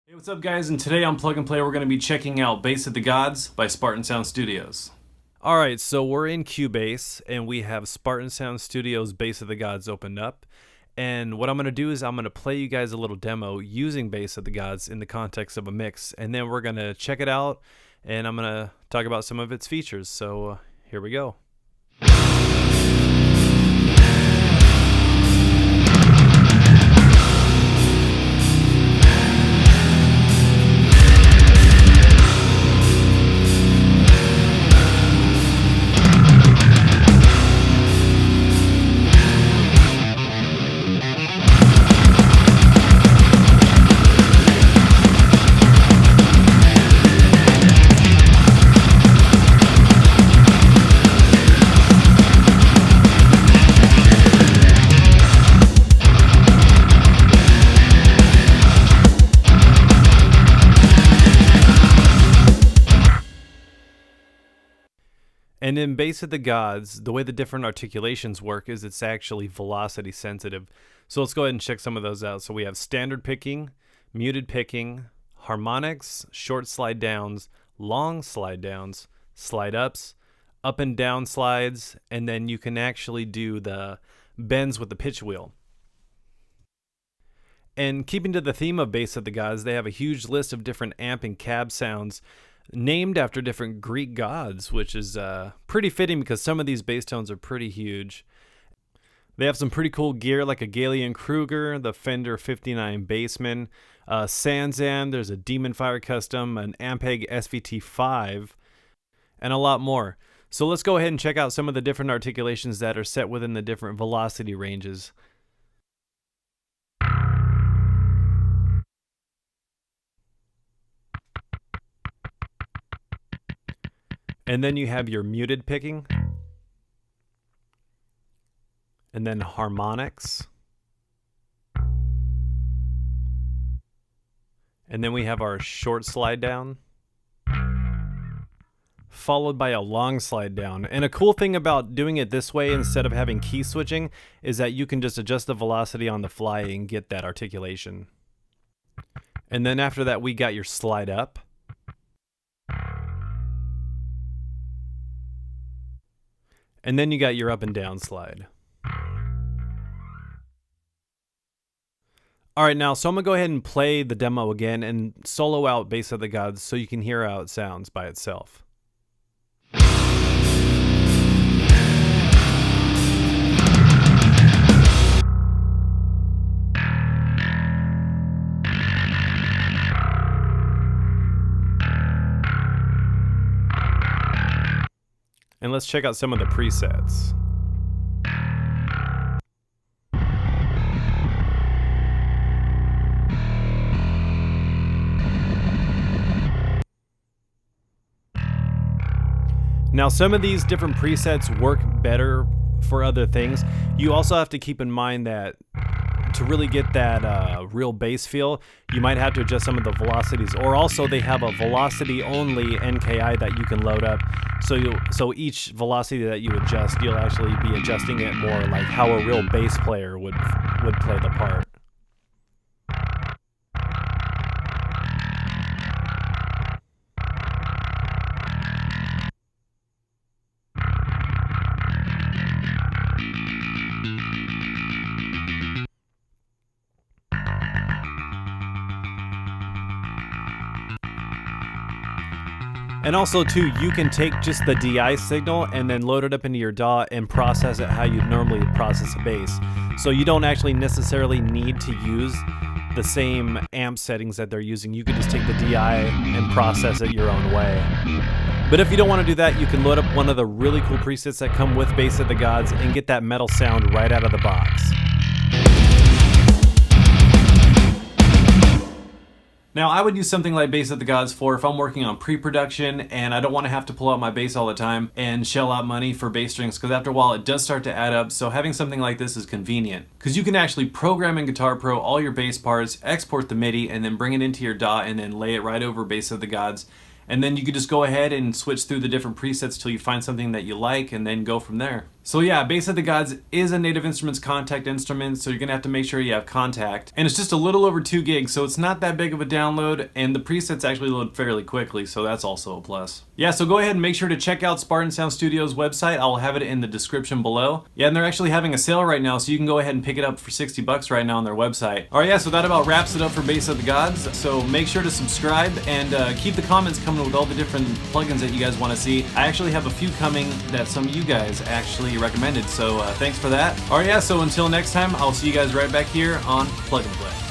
Hey, what's up guys? And today on Plug and Play we're going to be checking out Bass of the Gods by Spartan Sound Studios. Alright, so we're in Cubase and we have Spartan Sound Studios Bass of the Gods opened up. And what I'm going to do is I'm going to play you guys a little demo using Bass of the Gods in the context of a mix. And then we're going to check it out and I'm going to talk about some of its features. So here we go. And in Bass of the Gods, the way the different articulations work is it's actually velocity sensitive. So let's go ahead and check some of those out. So we have standard picking, muted picking, harmonics, short slide downs, long slide downs, slide ups, up and down slides, and then you can actually do the bends with the pitch wheel. And keeping to the theme of Bass of the Gods, they have a huge list of different amp and cab sounds named after different Greek gods, which is pretty fitting because some of these bass tones are pretty huge. They have some pretty cool gear like a Galian Kruger, the Fender 59 Bassman, Sanzan, there's a Demon Fire Custom, an Ampeg SVT5, and a lot more. So let's go ahead and check out some of the different articulations that are set within the different velocity ranges. And then you have your muted picking. And then harmonics. And then we have our short slide down. Followed by a long slide down. And a cool thing about doing it this way instead of having key switching is that you can just adjust the velocity on the fly and get that articulation. And then after that we got your slide up. And then you got your up and down slide. Alright, now, so I'm going to go ahead and play the demo again and solo out Bass of the Gods so you can hear how it sounds by itself. And let's check out some of the presets. Now, some of these different presets work better for other things. You also have to keep in mind that to really get that real bass feel, you might have to adjust some of the velocities, or also they have a velocity only NKI that you can load up. So each velocity that you adjust, you'll actually be adjusting it more like how a real bass player would play the part. And also too, you can take just the DI signal and then load it up into your DAW and process it how you'd normally process a bass. So you don't actually necessarily need to use the same amp settings that they're using. You can just take the DI and process it your own way. But if you don't want to do that, you can load up one of the really cool presets that come with Bass of the Gods and get that metal sound right out of the box. Now, I would use something like Bass of the Gods for if I'm working on pre-production and I don't want to have to pull out my bass all the time and shell out money for bass strings, because after a while it does start to add up. So having something like this is convenient because you can actually program in Guitar Pro all your bass parts, export the MIDI, and then bring it into your DAW and then lay it right over Bass of the Gods. And then you could just go ahead and switch through the different presets till you find something that you like and then go from there. So yeah, Bass of the Gods is a Native Instruments Contact instrument, so you're gonna have to make sure you have Contact. And it's just a little over 2 gigs, so it's not that big of a download, and the presets actually load fairly quickly, so that's also a plus. Yeah, so go ahead and make sure to check out Spartan Sound Studios website. I'll have it in the description below. Yeah, and they're actually having a sale right now, so you can go ahead and pick it up for 60 bucks right now on their website. Alright, yeah, so that about wraps it up for Bass of the Gods. So make sure to subscribe and keep the comments coming with all the different plugins that you guys want to see. I actually have a few coming that some of you guys actually recommended, so thanks for that. Alright, yeah, so until next time, I'll see you guys right back here on Plug and Play.